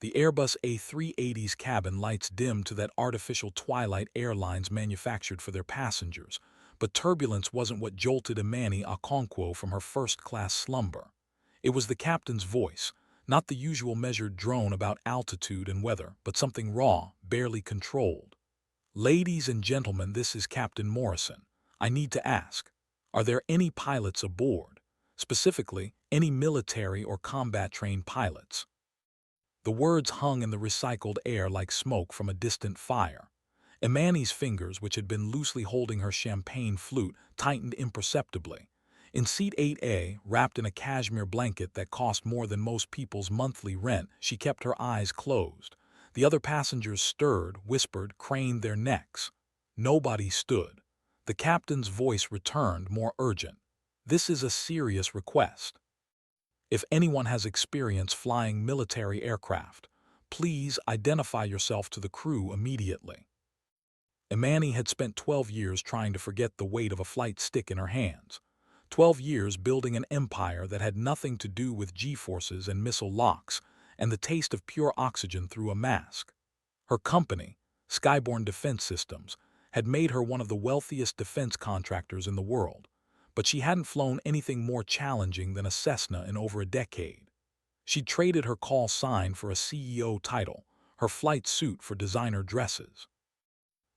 The Airbus A380's cabin lights dimmed to that artificial twilight airlines manufactured for their passengers, but turbulence wasn't what jolted Imani Okonkwo from her first-class slumber. It was the captain's voice, not the usual measured drone about altitude and weather, but something raw, barely controlled. "Ladies and gentlemen, this is Captain Morrison. I need to ask, are there any pilots aboard? Specifically, any military or combat-trained pilots?" The words hung in the recycled air like smoke from a distant fire. Imani's fingers, which had been loosely holding her champagne flute, tightened imperceptibly. In seat 8A, wrapped in a cashmere blanket that cost more than most people's monthly rent, she kept her eyes closed. The other passengers stirred, whispered, craned their necks. Nobody stood. The captain's voice returned, more urgent. "This is a serious request. If anyone has experience flying military aircraft, please identify yourself to the crew immediately." Imani had spent 12 years trying to forget the weight of a flight stick in her hands. 12 years building an empire that had nothing to do with G-forces and missile locks and the taste of pure oxygen through a mask. Her company, Skyborne Defense Systems, had made her one of the wealthiest defense contractors in the world, but she hadn't flown anything more challenging than a Cessna in over a decade. She'd traded her call sign for a CEO title, her flight suit for designer dresses.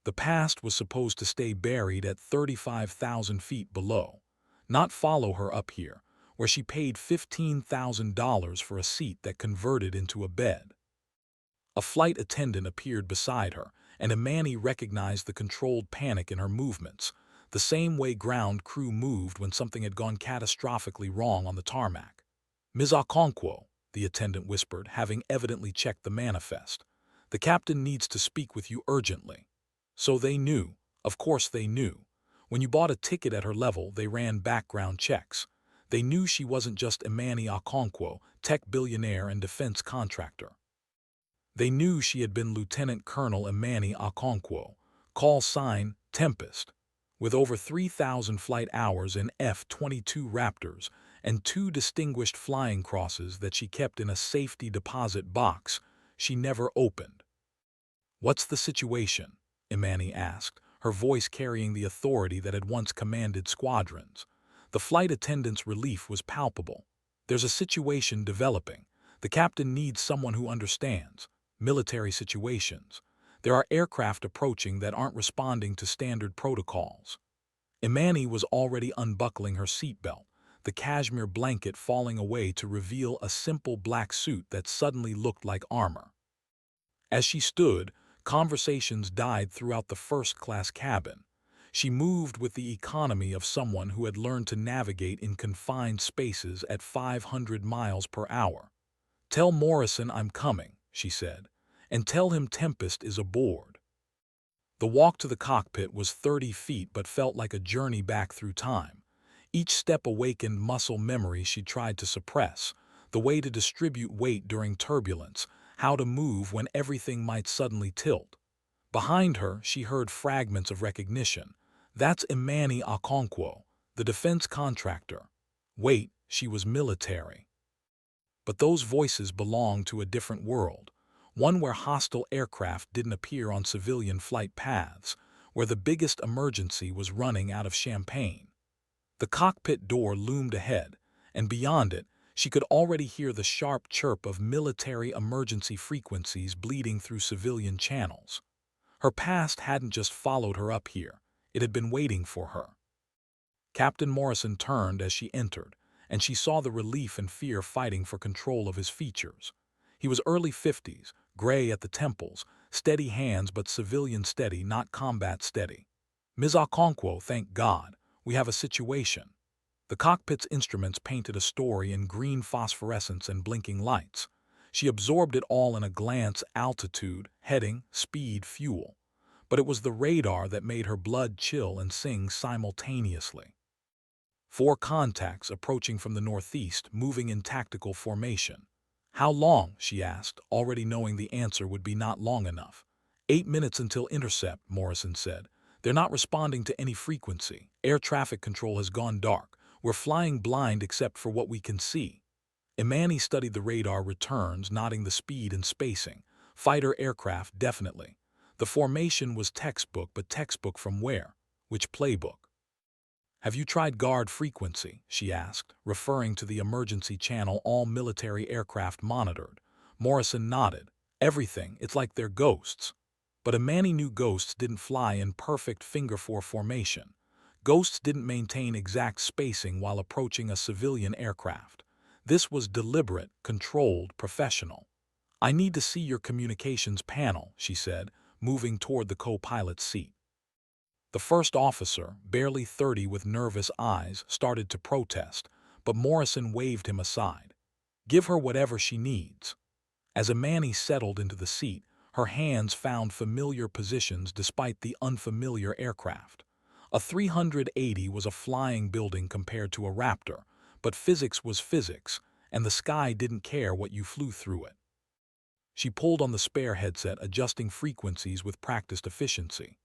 The past was supposed to stay buried at 35,000 feet below, not follow her up here, where she paid $15,000 for a seat that converted into a bed. A flight attendant appeared beside her, and Imani recognized the controlled panic in her movements, the same way ground crew moved when something had gone catastrophically wrong on the tarmac. "Ms. Okonkwo," the attendant whispered, having evidently checked the manifest. "The captain needs to speak with you urgently." So they knew. Of course they knew. When you bought a ticket at her level, they ran background checks. They knew she wasn't just Imani Okonkwo, tech billionaire and defense contractor. They knew she had been Lieutenant Colonel Imani Okonkwo, call sign Tempest, with over 3,000 flight hours in F-22 Raptors and 2 distinguished flying crosses that she kept in a safety deposit box she never opened. "What's the situation?" Imani asked, her voice carrying the authority that had once commanded squadrons. The flight attendant's relief was palpable. "There's a situation developing. The captain needs someone who understands military situations. There are aircraft approaching that aren't responding to standard protocols." Imani was already unbuckling her seatbelt, the cashmere blanket falling away to reveal a simple black suit that suddenly looked like armor. As she stood, conversations died throughout the first-class cabin. She moved with the economy of someone who had learned to navigate in confined spaces at 500 miles per hour. "Tell Morrison I'm coming," she said, "and tell him Tempest is aboard." The walk to the cockpit was 30 feet but felt like a journey back through time. Each step awakened muscle memory she tried to suppress, the way to distribute weight during turbulence, how to move when everything might suddenly tilt. Behind her, she heard fragments of recognition. "That's Imani Okonkwo, the defense contractor." Wait, she was military. But those voices belonged to a different world, one where hostile aircraft didn't appear on civilian flight paths, where the biggest emergency was running out of champagne. The cockpit door loomed ahead, and beyond it, she could already hear the sharp chirp of military emergency frequencies bleeding through civilian channels. Her past hadn't just followed her up here, it had been waiting for her. Captain Morrison turned as she entered, and she saw the relief and fear fighting for control of his features. He was early 50s, gray at the temples, steady hands but civilian steady, not combat steady. "Ms. Okonkwo, thank God, we have a situation." The cockpit's instruments painted a story in green phosphorescence and blinking lights. She absorbed it all in a glance: altitude, heading, speed, fuel. But it was the radar that made her blood chill and sing simultaneously. 4 contacts approaching from the northeast, moving in tactical formation. "How long?" she asked, already knowing the answer would be not long enough. 8 minutes until intercept," Morrison said. "They're not responding to any frequency. Air traffic control has gone dark. We're flying blind except for what we can see." Imani studied the radar returns, noting the speed and spacing. Fighter aircraft, definitely. The formation was textbook, but textbook from where? Which playbook? Have you tried guard frequency? She asked, referring to the emergency channel all military aircraft monitored. Morrison nodded. Everything, it's like they're ghosts. But Imani knew ghosts didn't fly in perfect finger-four formation. Ghosts didn't maintain exact spacing while approaching a civilian aircraft. This was deliberate, controlled, professional. I need to see your communications panel, she said, moving toward the co-pilot's seat. The first officer, barely 30 with nervous eyes, started to protest, but Morrison waved him aside. Give her whatever she needs. As Imani settled into the seat, her hands found familiar positions despite the unfamiliar aircraft. A 380 was a flying building compared to a Raptor, but physics was physics, and the sky didn't care what you flew through it. She pulled on the spare headset, adjusting frequencies with practiced efficiency.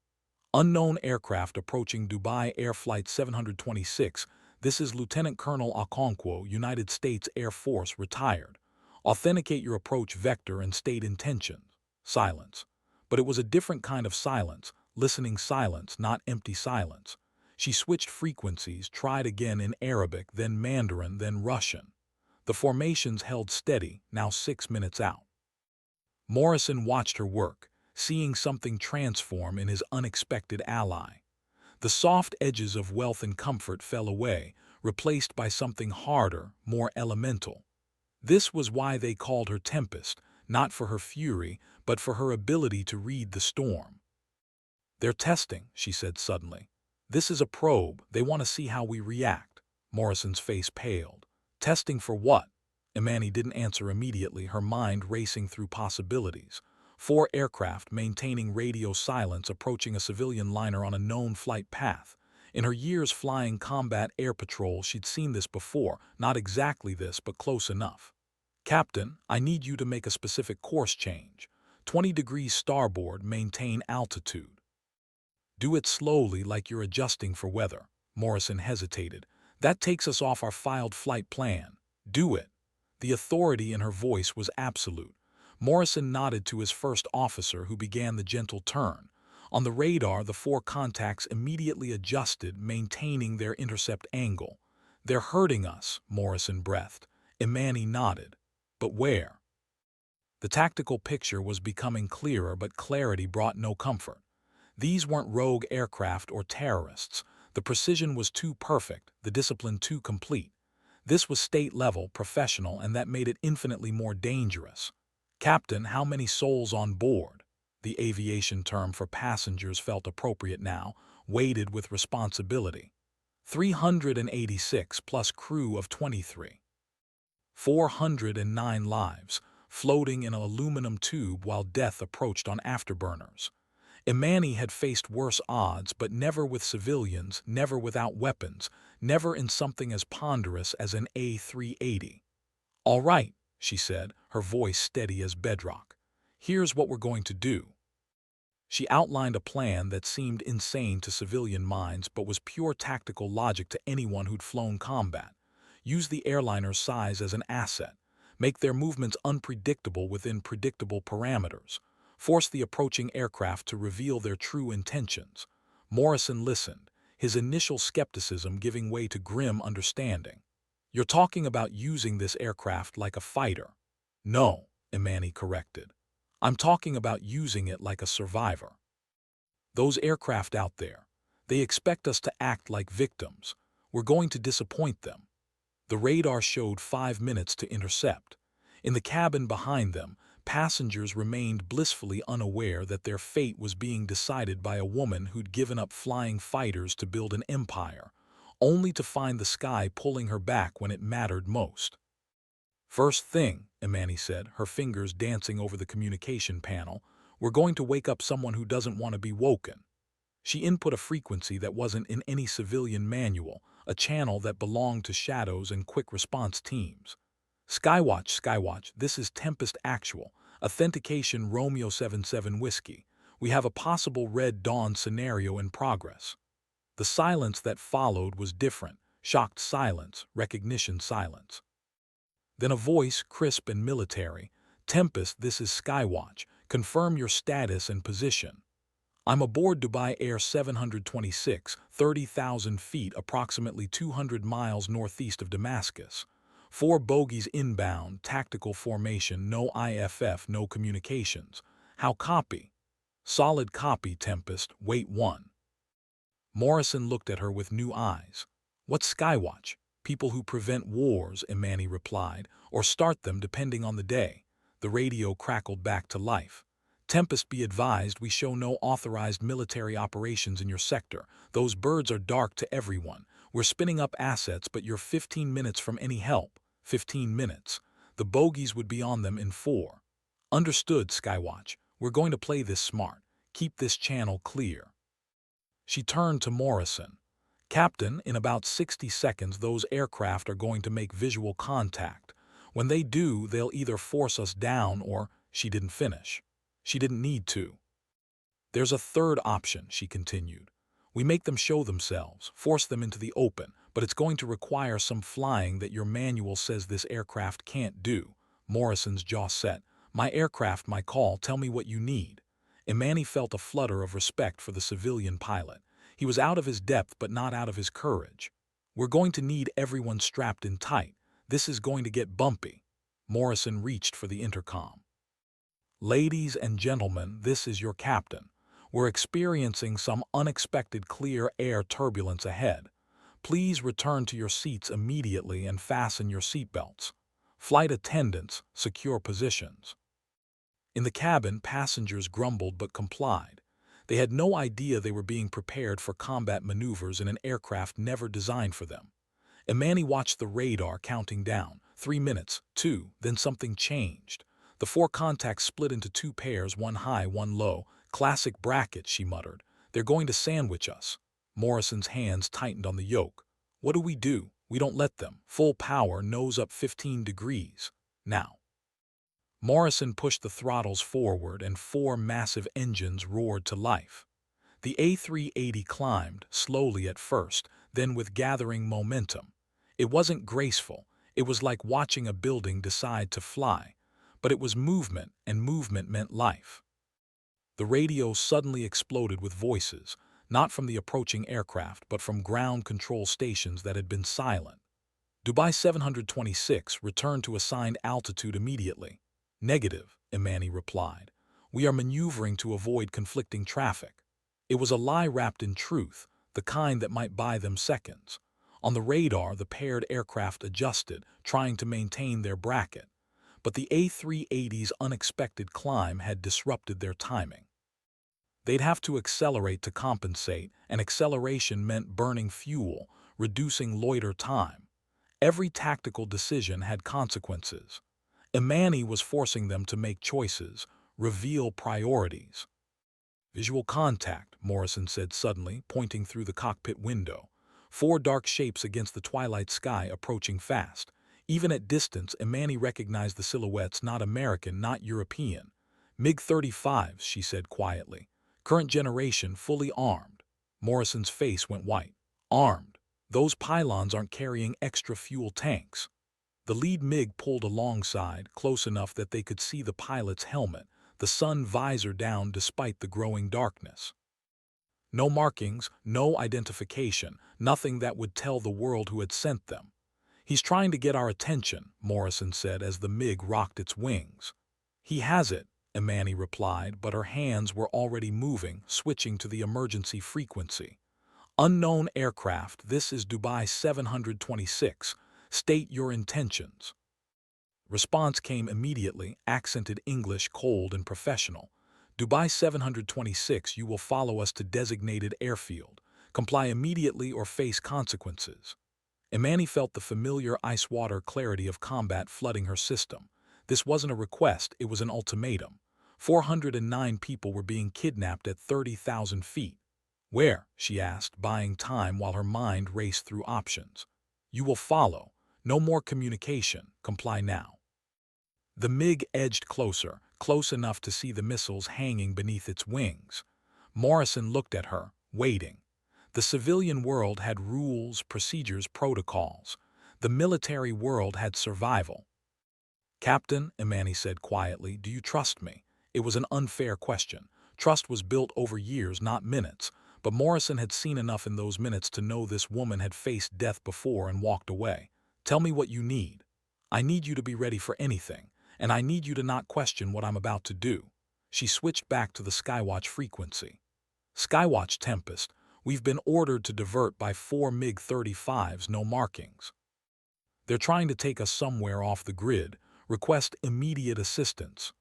Unknown aircraft approaching Dubai Air Flight 726. This is Lieutenant Colonel Okonkwo, United States Air Force, retired. Authenticate your approach vector and state intentions. Silence. But it was a different kind of silence, listening silence, not empty silence. She switched frequencies, tried again in Arabic, then Mandarin, then Russian. The formations held steady, now 6 minutes out. Morrison watched her work, seeing something transform in his unexpected ally. The soft edges of wealth and comfort fell away, replaced by something harder, more elemental. This was why they called her Tempest, not for her fury, but for her ability to read the storm. They're testing, she said suddenly. This is a probe, they want to see how we react. Morrison's face paled. Testing for what? Imani didn't answer immediately, her mind racing through possibilities. 4 aircraft maintaining radio silence approaching a civilian liner on a known flight path. In her years flying combat air patrol, she'd seen this before, not exactly this, but close enough. Captain, I need you to make a specific course change. 20 degrees starboard, maintain altitude. Do it slowly, like you're adjusting for weather. Morrison hesitated. That takes us off our filed flight plan. Do it. The authority in her voice was absolute. Morrison nodded to his first officer, who began the gentle turn. On the radar, the 4 contacts immediately adjusted, maintaining their intercept angle. They're hurting us, Morrison breathed. Imani nodded. But where? The tactical picture was becoming clearer, but clarity brought no comfort. These weren't rogue aircraft or terrorists. The precision was too perfect, the discipline too complete. This was state-level, professional, and that made it infinitely more dangerous. Captain, how many souls on board? The aviation term for passengers felt appropriate now, weighted with responsibility. 386 plus crew of 23. 409 lives, floating in an aluminum tube while death approached on afterburners. Imani had faced worse odds, but never with civilians, never without weapons, never in something as ponderous as an A380. All right, she said, her voice steady as bedrock. Here's what we're going to do. She outlined a plan that seemed insane to civilian minds but was pure tactical logic to anyone who'd flown combat. Use the airliner's size as an asset. Make their movements unpredictable within predictable parameters. Force the approaching aircraft to reveal their true intentions. Morrison listened, his initial skepticism giving way to grim understanding. You're talking about using this aircraft like a fighter. No, Imani corrected. I'm talking about using it like a survivor. Those aircraft out there, they expect us to act like victims. We're going to disappoint them. The radar showed 5 minutes to intercept. In the cabin behind them, passengers remained blissfully unaware that their fate was being decided by a woman who'd given up flying fighters to build an empire, only to find the sky pulling her back when it mattered most. First thing, Imani said, her fingers dancing over the communication panel, we're going to wake up someone who doesn't want to be woken. She input a frequency that wasn't in any civilian manual, a channel that belonged to shadows and quick response teams. Skywatch, this is Tempest Actual, authentication Romeo 77 Whiskey. We have a possible Red Dawn scenario in progress. The silence that followed was different, shocked silence, recognition silence. Then a voice, crisp and military. "Tempest, this is Skywatch. Confirm your status and position." "I'm aboard Dubai Air 726, 30,000 feet, approximately 200 miles northeast of Damascus. 4 bogies inbound, tactical formation, no IFF, no communications. How copy?" "Solid copy, Tempest. Wait 1." Morrison looked at her with new eyes. "What's Skywatch?" "People who prevent wars," Imani replied, "or start them depending on the day." The radio crackled back to life. "Tempest, be advised, we show no authorized military operations in your sector. Those birds are dark to everyone. We're spinning up assets, but you're 15 minutes from any help." 15 minutes. The bogies would be on them in 4. "Understood, Skywatch. We're going to play this smart. Keep this channel clear." She turned to Morrison. "Captain, in about 60 seconds those aircraft are going to make visual contact. When they do, they'll either force us down or—" She didn't finish. She didn't need to. "There's a third option," she continued. "We make them show themselves, force them into the open, but it's going to require some flying that your manual says this aircraft can't do." Morrison's jaw set. "My aircraft, my call, tell me what you need." Imani felt a flutter of respect for the civilian pilot. He was out of his depth but not out of his courage. "We're going to need everyone strapped in tight. This is going to get bumpy." Morrison reached for the intercom. "Ladies and gentlemen, this is your captain. We're experiencing some unexpected clear air turbulence ahead. Please return to your seats immediately and fasten your seatbelts. Flight attendants, secure positions." In the cabin, passengers grumbled but complied. They had no idea they were being prepared for combat maneuvers in an aircraft never designed for them. Imani watched the radar counting down. 3 minutes, 2, then something changed. The 4 contacts split into 2 pairs, one high, one low. "Classic bracket," she muttered. "They're going to sandwich us." Morrison's hands tightened on the yoke. "What do? We don't let them. Full power, nose up 15 degrees. Now." Morrison pushed the throttles forward and 4 massive engines roared to life. The A380 climbed, slowly at first, then with gathering momentum. It wasn't graceful. It was like watching a building decide to fly. But it was movement, and movement meant life. The radio suddenly exploded with voices, not from the approaching aircraft, but from ground control stations that had been silent. "Dubai 726, return to assigned altitude immediately." "Negative," Imani replied. "We are maneuvering to avoid conflicting traffic." It was a lie wrapped in truth, the kind that might buy them seconds. On the radar, the paired aircraft adjusted, trying to maintain their bracket. But the A380's unexpected climb had disrupted their timing. They'd have to accelerate to compensate, and acceleration meant burning fuel, reducing loiter time. Every tactical decision had consequences. Imani was forcing them to make choices, reveal priorities. "Visual contact," Morrison said suddenly, pointing through the cockpit window. 4 dark shapes against the twilight sky, approaching fast. Even at distance, Imani recognized the silhouettes, not American, not European. "MiG-35s," she said quietly. "Current generation, fully armed." Morrison's face went white. "Armed? Those pylons aren't carrying extra fuel tanks." The lead MiG pulled alongside, close enough that they could see the pilot's helmet, the sun visor down despite the growing darkness. No markings, no identification, nothing that would tell the world who had sent them. "He's trying to get our attention," Morrison said as the MiG rocked its wings. "He has it," Imani replied, but her hands were already moving, switching to the emergency frequency. "Unknown aircraft, this is Dubai 726. State your intentions." Response came immediately, accented English, cold and professional. "Dubai 726, you will follow us to designated airfield. Comply immediately or face consequences." Imani felt the familiar ice-water clarity of combat flooding her system. This wasn't a request, it was an ultimatum. 409 people were being kidnapped at 30,000 feet. "Where?" she asked, buying time while her mind raced through options. "You will follow. No more communication. Comply now." The MiG edged closer, close enough to see the missiles hanging beneath its wings. Morrison looked at her, waiting. The civilian world had rules, procedures, protocols. The military world had survival. "Captain," Imani said quietly, "do you trust me?" It was an unfair question. Trust was built over years, not minutes. But Morrison had seen enough in those minutes to know this woman had faced death before and walked away. "Tell me what you need. I need you to be ready for anything, and I need you to not question what I'm about to do." She switched back to the Skywatch frequency. "Skywatch Tempest, we've been ordered to divert by 4 MiG-35s, no markings. They're trying to take us somewhere off the grid. Request immediate assistance.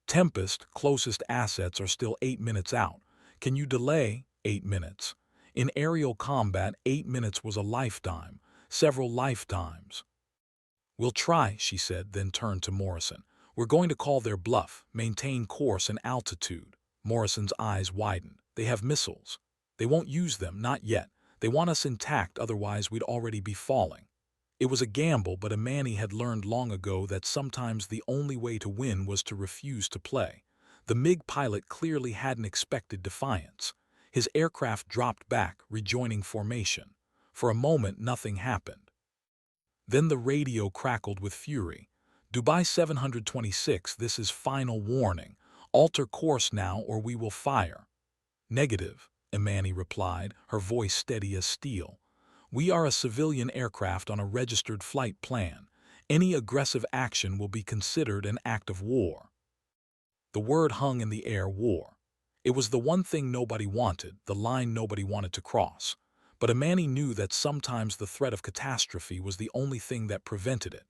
Tempest, closest assets are still 8 minutes out. Can you delay 8 minutes? In aerial combat, 8 minutes was a lifetime, several lifetimes." "We'll try," she said, then turned to Morrison. "We're going to call their bluff. Maintain course and altitude." Morrison's eyes widened. "They have missiles. They won't use them, not yet. They want us intact, otherwise we'd already be falling." It was a gamble, but Imani had learned long ago that sometimes the only way to win was to refuse to play. The MiG pilot clearly hadn't expected defiance. His aircraft dropped back, rejoining formation. For a moment, nothing happened. Then the radio crackled with fury. "Dubai 726, this is final warning. Alter course now or we will fire." "Negative," Imani replied, her voice steady as steel. "We are a civilian aircraft on a registered flight plan. Any aggressive action will be considered an act of war." The word hung in the air, war. It was the one thing nobody wanted, the line nobody wanted to cross. But Imani knew that sometimes the threat of catastrophe was the only thing that prevented it.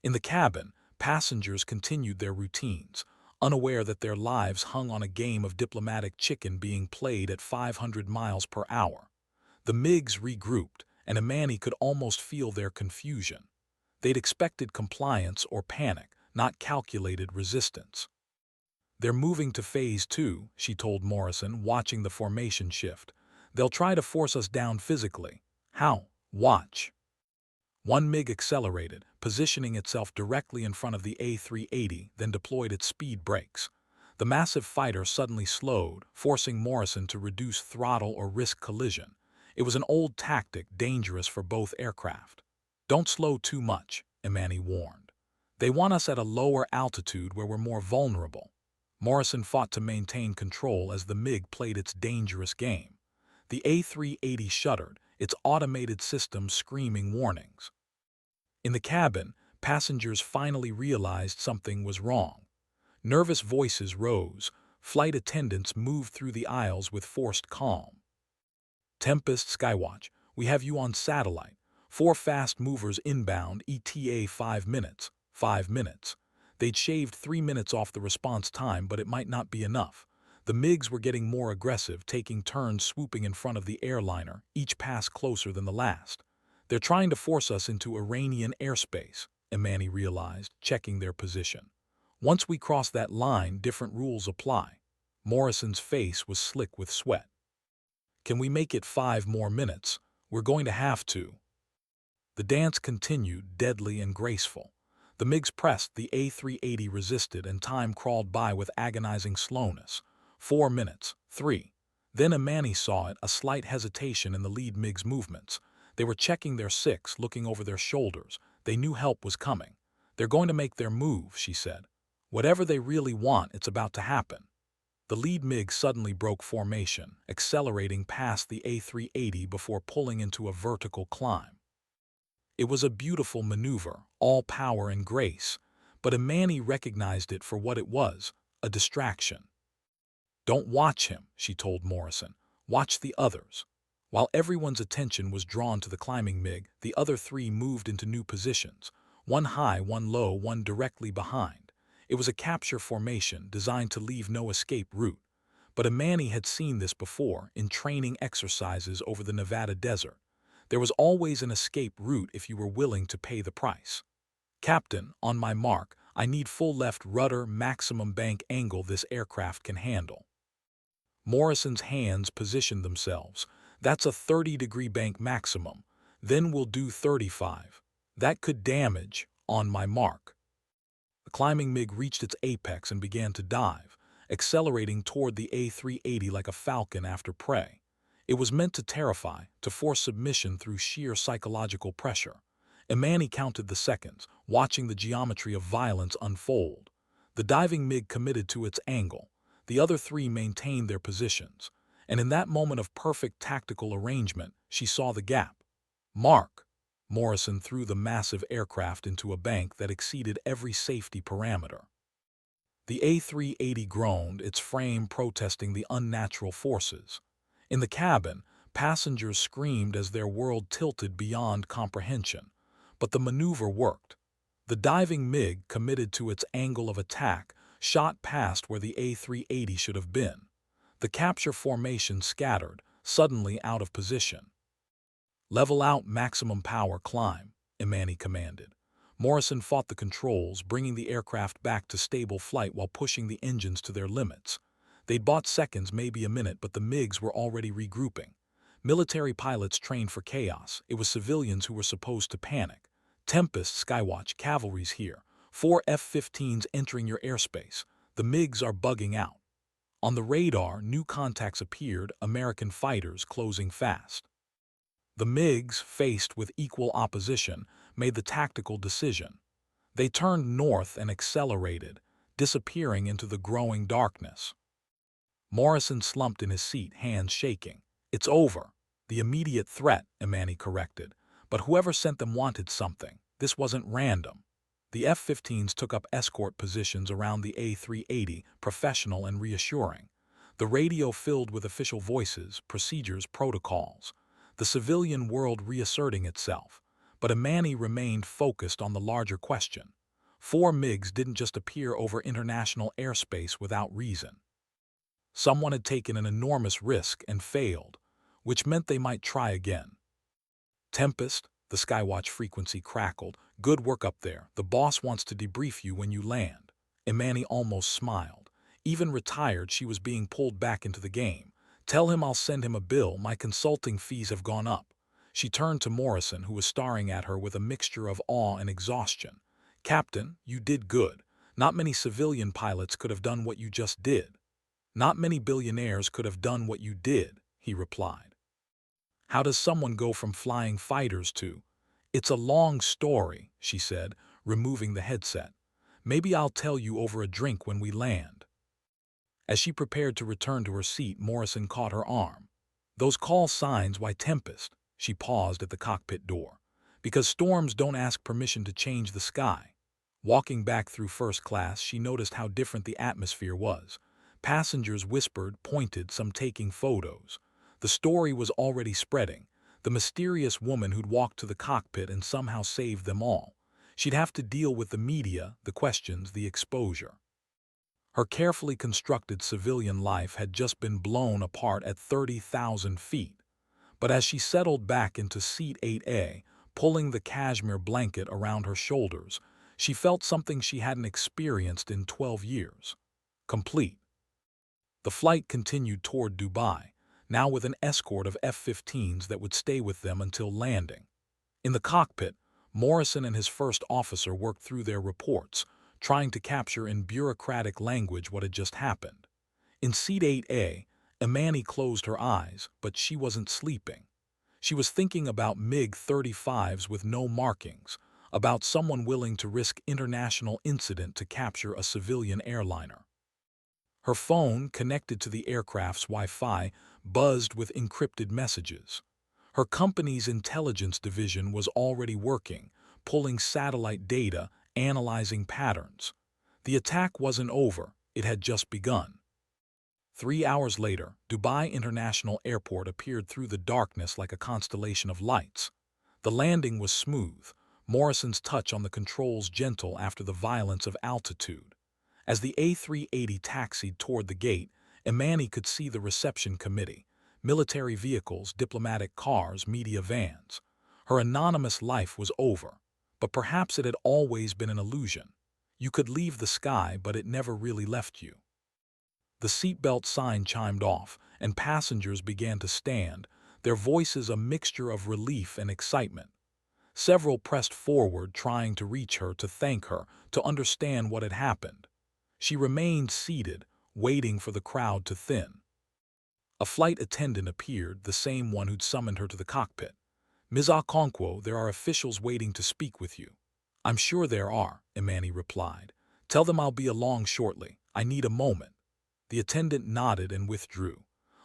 In the cabin, passengers continued their routines, unaware that their lives hung on a game of diplomatic chicken being played at 500 miles per hour. The MiGs regrouped, and Imani could almost feel their confusion. They'd expected compliance or panic, not calculated resistance. "They're moving to Phase 2, she told Morrison, watching the formation shift. "They'll try to force us down physically." "How?" "Watch." One MiG accelerated, positioning itself directly in front of the A380, then deployed its speed brakes. The massive fighter suddenly slowed, forcing Morrison to reduce throttle or risk collision. It was an old tactic, dangerous for both aircraft. "Don't slow too much," Imani warned. "They want us at a lower altitude where we're more vulnerable." Morrison fought to maintain control as the MiG played its dangerous game. The A380 shuddered, its automated system screaming warnings. In the cabin, passengers finally realized something was wrong. Nervous voices rose. Flight attendants moved through the aisles with forced calm. "Tempest, Skywatch, we have you on satellite. 4 fast movers inbound, ETA 5 minutes. 5 minutes." They'd shaved 3 minutes off the response time, but it might not be enough. The MiGs were getting more aggressive, taking turns swooping in front of the airliner, each pass closer than the last. "They're trying to force us into Iranian airspace," Imani realized, checking their position. "Once we cross that line, different rules apply." Morrison's face was slick with sweat. "Can we make it 5 more minutes? We're going to have to." The dance continued, deadly and graceful. The MiGs pressed, the A380 resisted, and time crawled by with agonizing slowness. 4 minutes. 3. Then Imani saw it, a slight hesitation in the lead MiG's movements. They were checking their 6, looking over their shoulders. They knew help was coming. "They're going to make their move," she said. "Whatever they really want, it's about to happen." The lead MiG suddenly broke formation, accelerating past the A380 before pulling into a vertical climb. It was a beautiful maneuver, all power and grace, but Imani recognized it for what it was, a distraction. "Don't watch him," she told Morrison. "Watch the others." While everyone's attention was drawn to the climbing MiG, the other 3 moved into new positions, one high, one low, one directly behind. It was a capture formation designed to leave no escape route. But Imani had seen this before in training exercises over the Nevada desert. There was always an escape route if you were willing to pay the price. "Captain, on my mark, I need full left rudder, maximum bank angle this aircraft can handle." Morrison's hands positioned themselves. "That's a 30-degree bank maximum. Then we'll do 35. That could damage, on my mark." The climbing MiG reached its apex and began to dive, accelerating toward the A380 like a falcon after prey. It was meant to terrify, to force submission through sheer psychological pressure. Imani counted the seconds, watching the geometry of violence unfold. The diving MiG committed to its angle. The other three maintained their positions. And in that moment of perfect tactical arrangement, she saw the gap. Mark! Morrison threw the massive aircraft into a bank that exceeded every safety parameter. The A380 groaned, its frame protesting the unnatural forces. In the cabin, passengers screamed as their world tilted beyond comprehension. But the maneuver worked. The diving MiG, committed to its angle of attack, shot past where the A380 should have been. The capture formation scattered, suddenly out of position. "Level out, maximum power climb," Imani commanded. Morrison fought the controls, bringing the aircraft back to stable flight while pushing the engines to their limits. They'd bought seconds, maybe a minute, but the MiGs were already regrouping. Military pilots trained for chaos. It was civilians who were supposed to panic. "Tempest, Skywatch, cavalry's here. 4 F-15s entering your airspace. The MiGs are bugging out." On the radar, new contacts appeared, American fighters closing fast. The MiGs, faced with equal opposition, made the tactical decision. They turned north and accelerated, disappearing into the growing darkness. Morrison slumped in his seat, hands shaking. "It's over." "The immediate threat," Imani corrected. "But whoever sent them wanted something. This wasn't random." The F-15s took up escort positions around the A380, professional and reassuring. The radio filled with official voices, procedures, protocols. The civilian world reasserting itself. But Imani remained focused on the larger question. 4 MiGs didn't just appear over international airspace without reason. Someone had taken an enormous risk and failed, which meant they might try again. "Tempest," the Skywatch frequency crackled. "Good work up there. The boss wants to debrief you when you land." Imani almost smiled. Even retired, she was being pulled back into the game. "Tell him I'll send him a bill. My consulting fees have gone up." She turned to Morrison, who was staring at her with a mixture of awe and exhaustion. "Captain, you did good. Not many civilian pilots could have done what you just did." "Not many billionaires could have done what you did," he replied. "How does someone go from flying fighters to—" "It's a long story," she said, removing the headset. "Maybe I'll tell you over a drink when we land." As she prepared to return to her seat, Morrison caught her arm. "Those call signs, why Tempest?" She paused at the cockpit door. "Because storms don't ask permission to change the sky." Walking back through first class, she noticed how different the atmosphere was. Passengers whispered, pointed, some taking photos. The story was already spreading. The mysterious woman who'd walked to the cockpit and somehow saved them all. She'd have to deal with the media, the questions, the exposure. Her carefully constructed civilian life had just been blown apart at 30,000 feet. But as she settled back into seat 8A, pulling the cashmere blanket around her shoulders, she felt something she hadn't experienced in 12 years. Complete. The flight continued toward Dubai, now with an escort of F-15s that would stay with them until landing. In the cockpit, Morrison and his first officer worked through their reports, trying to capture in bureaucratic language what had just happened. In seat 8A, Imani closed her eyes, but she wasn't sleeping. She was thinking about MiG-35s with no markings, about someone willing to risk international incident to capture a civilian airliner. Her phone, connected to the aircraft's Wi-Fi, buzzed with encrypted messages. Her company's intelligence division was already working, pulling satellite data, analyzing patterns. The attack wasn't over, it had just begun. 3 hours later, Dubai International Airport appeared through the darkness like a constellation of lights. The landing was smooth, Morrison's touch on the controls gentle after the violence of altitude. As the A380 taxied toward the gate, Imani could see the reception committee, military vehicles, diplomatic cars, media vans. Her anonymous life was over, but perhaps it had always been an illusion. You could leave the sky, but it never really left you. The seatbelt sign chimed off, and passengers began to stand, their voices a mixture of relief and excitement. Several pressed forward, trying to reach her, to thank her, to understand what had happened. She remained seated, waiting for the crowd to thin. A flight attendant appeared, the same one who'd summoned her to the cockpit. Ms. Okonkwo, there are officials waiting to speak with you. I'm sure there are, Imani replied. Tell them I'll be along shortly. I need a moment. The attendant nodded and withdrew.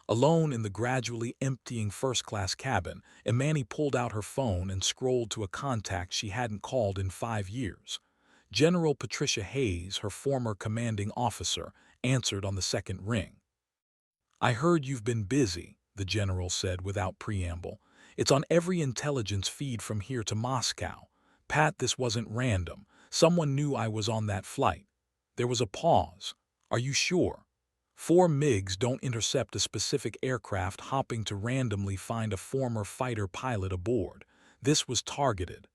Alone in the gradually emptying first-class cabin, Imani pulled out her phone and scrolled to a contact she hadn't called in 5 years. General Patricia Hayes, her former commanding officer, answered on the second ring. I heard you've been busy, the general said without preamble. It's on every intelligence feed from here to Moscow. Pat, this wasn't random. Someone knew I was on that flight. There was a pause. Are you sure? 4 MiGs don't intercept a specific aircraft hopping to randomly find a former fighter pilot aboard. This was targeted.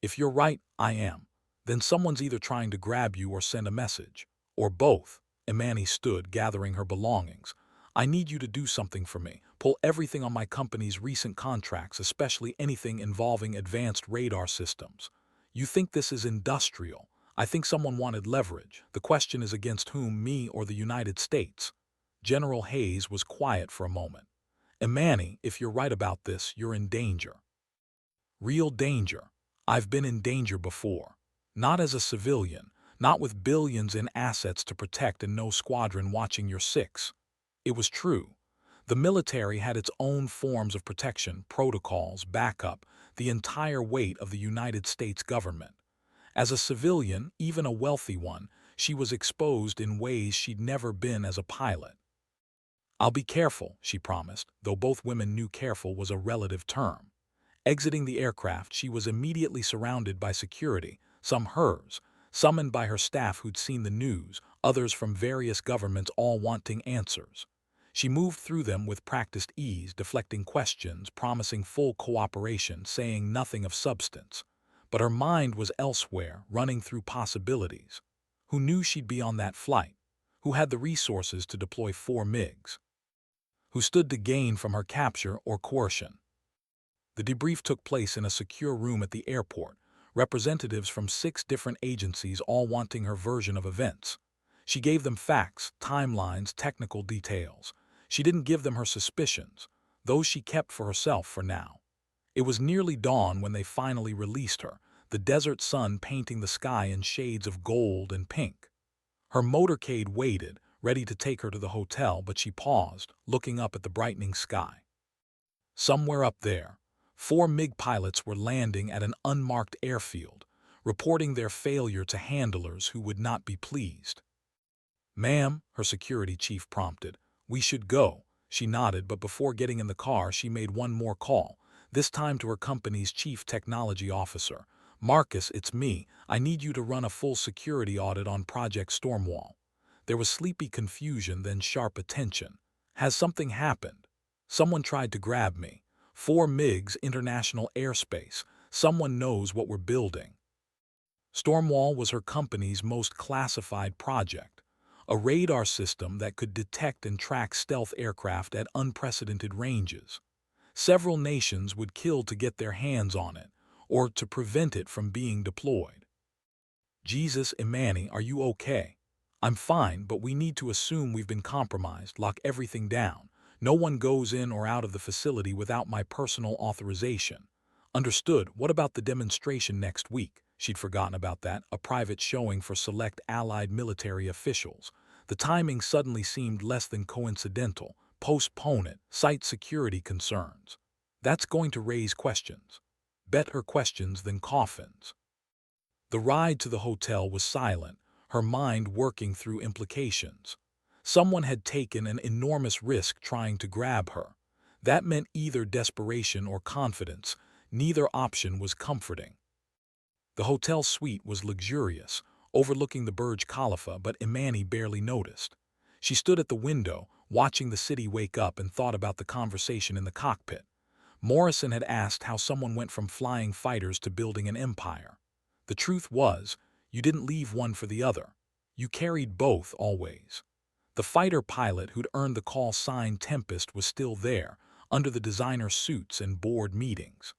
If you're right, I am. Then someone's either trying to grab you or send a message. Or both. Imani stood, gathering her belongings. I need you to do something for me. Pull everything on my company's recent contracts, especially anything involving advanced radar systems. You think this is industrial. I think someone wanted leverage. The question is against whom, me or the United States? General Hayes was quiet for a moment. Imani, if you're right about this, you're in danger. Real danger. I've been in danger before. Not as a civilian, not with billions in assets to protect and no squadron watching your six. It was true. The military had its own forms of protection, protocols, backup, the entire weight of the United States government. As a civilian, even a wealthy one, she was exposed in ways she'd never been as a pilot. I'll be careful, she promised, though both women knew careful was a relative term. Exiting the aircraft, she was immediately surrounded by security, some hers, summoned by her staff who'd seen the news, others from various governments all wanting answers. She moved through them with practiced ease, deflecting questions, promising full cooperation, saying nothing of substance. But her mind was elsewhere, running through possibilities. Who knew she'd be on that flight? Who had the resources to deploy 4 MiGs? Who stood to gain from her capture or coercion? The debrief took place in a secure room at the airport, representatives from 6 different agencies all wanting her version of events. She gave them facts, timelines, technical details. She didn't give them her suspicions. Those she kept for herself for now. It was nearly dawn when they finally released her, the desert sun painting the sky in shades of gold and pink. Her motorcade waited, ready to take her to the hotel, but she paused, looking up at the brightening sky. Somewhere up there, 4 MiG pilots were landing at an unmarked airfield, reporting their failure to handlers who would not be pleased. Ma'am, her security chief prompted. We should go. She nodded, but before getting in the car, she made one more call, this time to her company's chief technology officer. Marcus, it's me. I need you to run a full security audit on Project Stormwall. There was sleepy confusion, then sharp attention. Has something happened? Someone tried to grab me. 4 MiGs, international airspace. Someone knows what we're building. Stormwall was her company's most classified project, a radar system that could detect and track stealth aircraft at unprecedented ranges. Several nations would kill to get their hands on it, or to prevent it from being deployed. Jesus, Imani, are you okay? I'm fine, but we need to assume we've been compromised. Lock everything down. No one goes in or out of the facility without my personal authorization. Understood. What about the demonstration next week? She'd forgotten about that, a private showing for select Allied military officials. The timing suddenly seemed less than coincidental. Postpone it. Cite security concerns. That's going to raise questions. Bet her questions than coffins. The ride to the hotel was silent, her mind working through implications. Someone had taken an enormous risk trying to grab her. That meant either desperation or confidence. Neither option was comforting. The hotel suite was luxurious, overlooking the Burj Khalifa, but Imani barely noticed. She stood at the window, watching the city wake up, and thought about the conversation in the cockpit. Morrison had asked how someone went from flying fighters to building an empire. The truth was, you didn't leave one for the other. You carried both always. The fighter pilot who'd earned the call sign Tempest was still there, under the designer suits and board meetings.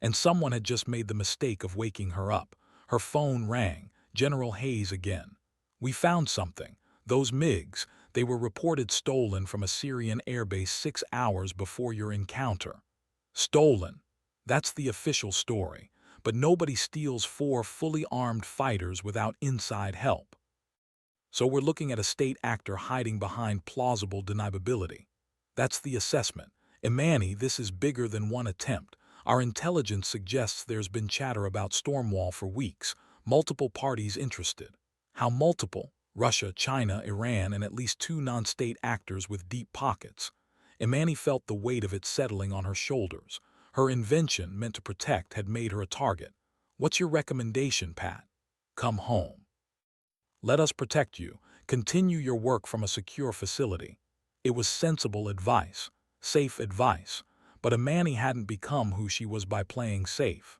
And someone had just made the mistake of waking her up. Her phone rang. General Hayes again. We found something. Those MiGs, they were reported stolen from a Syrian airbase 6 hours before your encounter. Stolen. That's the official story. But nobody steals 4 fully armed fighters without inside help. So we're looking at a state actor hiding behind plausible deniability. That's the assessment. Imani, this is bigger than one attempt. Our intelligence suggests there's been chatter about Stonewall for weeks, multiple parties interested. How multiple? Russia, China, Iran, and at least 2 non-state actors with deep pockets. Imani felt the weight of it settling on her shoulders. Her invention, meant to protect, had made her a target. What's your recommendation, Pat? Come home. Let us protect you. Continue your work from a secure facility. It was sensible advice, safe advice, but Imani hadn't become who she was by playing safe.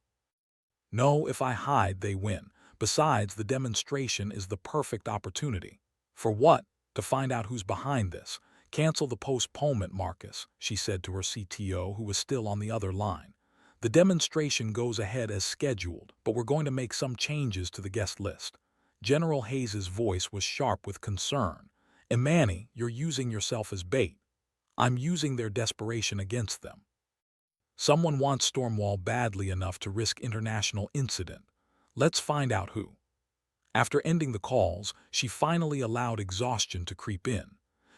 No, if I hide, they win. Besides, the demonstration is the perfect opportunity. For what? To find out who's behind this. Cancel the postponement, Marcus, she said to her CTO, who was still on the other line. The demonstration goes ahead as scheduled, but we're going to make some changes to the guest list. General Hayes's voice was sharp with concern. Imani, you're using yourself as bait. I'm using their desperation against them. Someone wants Stonewall badly enough to risk international incident. Let's find out who. After ending the calls, she finally allowed exhaustion to creep in.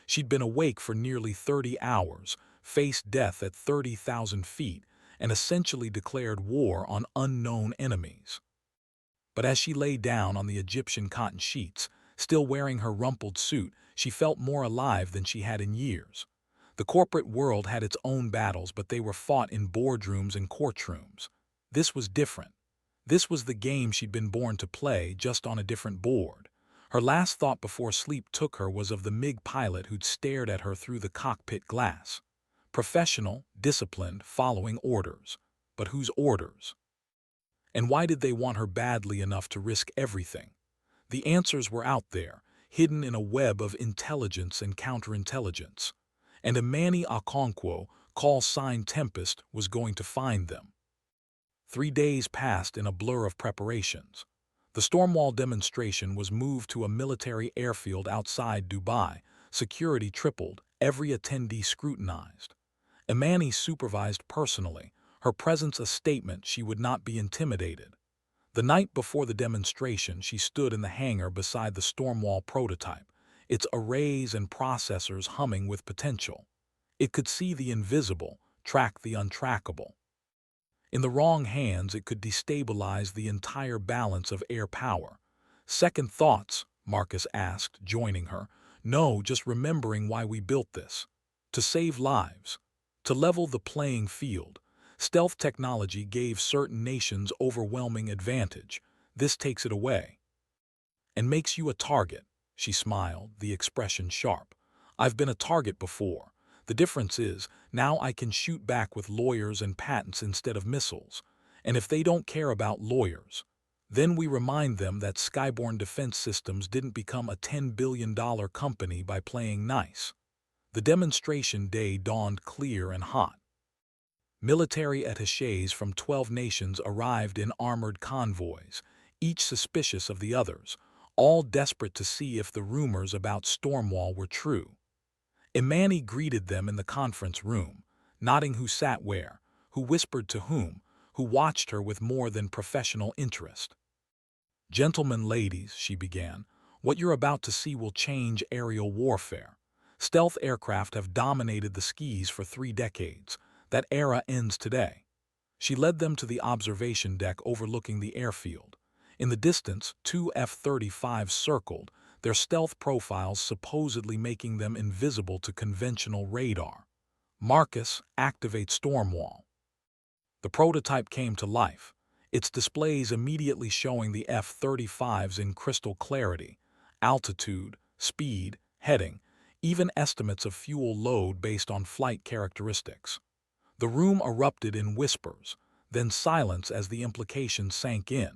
She'd been awake for nearly 30 hours, faced death at 30,000 feet, and essentially declared war on unknown enemies. But as she lay down on the Egyptian cotton sheets, still wearing her rumpled suit, she felt more alive than she had in years. The corporate world had its own battles, but they were fought in boardrooms and courtrooms. This was different. This was the game she'd been born to play, just on a different board. Her last thought before sleep took her was of the MiG pilot who'd stared at her through the cockpit glass. Professional, disciplined, following orders. But whose orders? And why did they want her badly enough to risk everything? The answers were out there, hidden in a web of intelligence and counterintelligence. And Imani Okonkwo, call sign Tempest, was going to find them. 3 days passed in a blur of preparations. The Stonewall demonstration was moved to a military airfield outside Dubai. Security tripled, every attendee scrutinized. Imani supervised personally, her presence a statement she would not be intimidated. The night before the demonstration, she stood in the hangar beside the Stonewall prototype, its arrays and processors humming with potential. It could see the invisible, track the untrackable. In the wrong hands, it could destabilize the entire balance of air power. Second thoughts? Marcus asked, joining her. No, just remembering why we built this. To save lives. To level the playing field. Stealth technology gave certain nations overwhelming advantage. This takes it away. And makes you a target. She smiled, the expression sharp. I've been a target before. The difference is, now I can shoot back with lawyers and patents instead of missiles. And if they don't care about lawyers, then we remind them that Skyborne Defense Systems didn't become a $10 billion company by playing nice. The demonstration day dawned clear and hot. Military attachés from 12 nations arrived in armored convoys, each suspicious of the others, all desperate to see if the rumors about Stonewall were true. Imani greeted them in the conference room, nodding who sat where, who whispered to whom, who watched her with more than professional interest. Gentlemen, ladies, she began, what you're about to see will change aerial warfare. Stealth aircraft have dominated the skies for 3 decades. That era ends today. She led them to the observation deck overlooking the airfield. In the distance, 2 F-35s circled, their stealth profiles supposedly making them invisible to conventional radar. Marcus, activate Stonewall. The prototype came to life, its displays immediately showing the F-35s in crystal clarity, altitude, speed, heading, even estimates of fuel load based on flight characteristics. The room erupted in whispers, then silence as the implications sank in.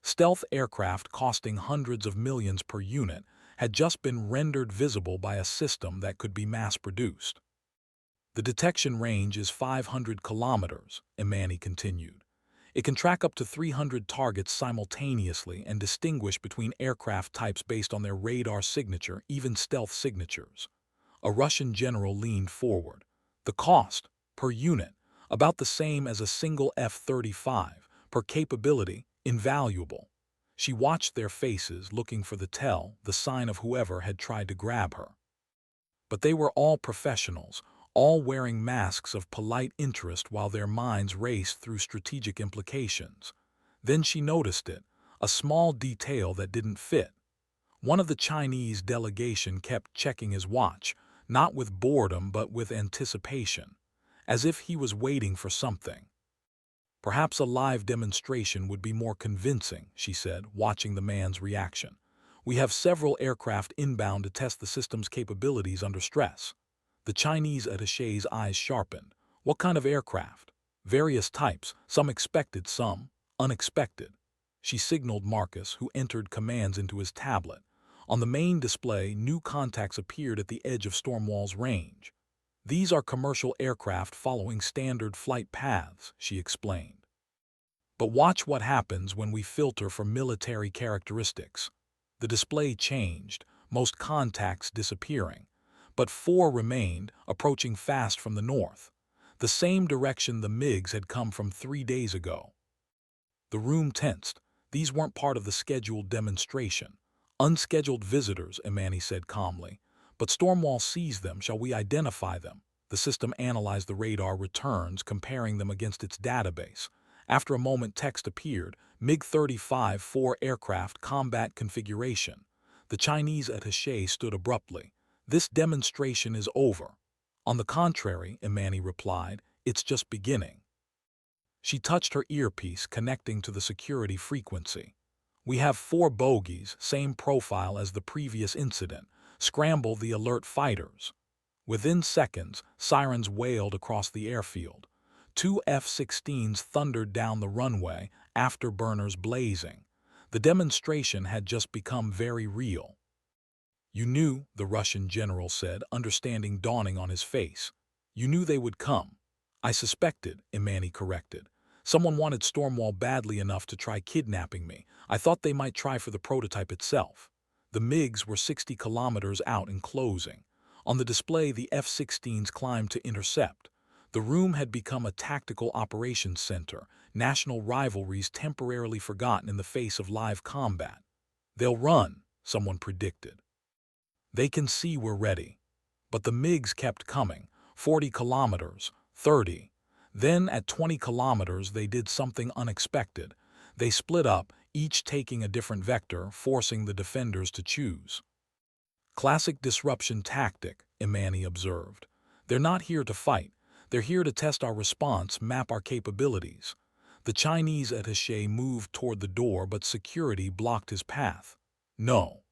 Stealth aircraft costing hundreds of millions per unit had just been rendered visible by a system that could be mass-produced. The detection range is 500 kilometers, Imani continued. It can track up to 300 targets simultaneously and distinguish between aircraft types based on their radar signature, even stealth signatures. A Russian general leaned forward. The cost, per unit, About the same as a single F-35, per capability, invaluable. She watched their faces, looking for the sign of whoever had tried to grab her. But they were all professionals, all wearing masks of polite interest while their minds raced through strategic implications. Then she noticed it, a small detail that didn't fit. One of the Chinese delegation kept checking his watch, not with boredom but with anticipation, as if he was waiting for something. Perhaps a live demonstration would be more convincing, she said, watching the man's reaction. We have several aircraft inbound to test the system's capabilities under stress. The Chinese attaché's eyes sharpened. What kind of aircraft? Various types, some expected, some unexpected. She signaled Marcus, who entered commands into his tablet. On the main display, new contacts appeared at the edge of Stormwall's range. These are commercial aircraft following standard flight paths, she explained. But watch what happens when we filter for military characteristics. The display changed, most contacts disappearing, but 4 remained, approaching fast from the north, the same direction the MiGs had come from 3 days ago. The room tensed. These weren't part of the scheduled demonstration. Unscheduled visitors, Imani said calmly. But Stormwall sees them. Shall we identify them? The system analyzed the radar returns, comparing them against its database. After a moment, text appeared. MiG-35 4 aircraft combat configuration. The Chinese attaché stood abruptly. This demonstration is over. On the contrary, Imani replied, it's just beginning. She touched her earpiece, connecting to the security frequency. We have 4 bogies, same profile as the previous incident. Scramble the alert fighters. Within seconds, sirens wailed across the airfield. 2 F-16s thundered down the runway, afterburners blazing. The demonstration had just become very real. You knew, the Russian general said, understanding dawning on his face. You knew they would come. I suspected, Imani corrected. Someone wanted Stormwall badly enough to try kidnapping me. I thought they might try for the prototype itself. The MiGs were 60 kilometers out and closing. On the display, the F-16s climbed to intercept. The room had become a tactical operations center, national rivalries temporarily forgotten in the face of live combat. They'll run, someone predicted. They can see we're ready. But the MiGs kept coming, 40 kilometers, 30. Then at 20 kilometers they did something unexpected. They split up, each taking a different vector, forcing the defenders to choose. Classic disruption tactic, Imani observed. They're not here to fight. They're here to test our response, map our capabilities. The Chinese attaché moved toward the door, but security blocked his path. No.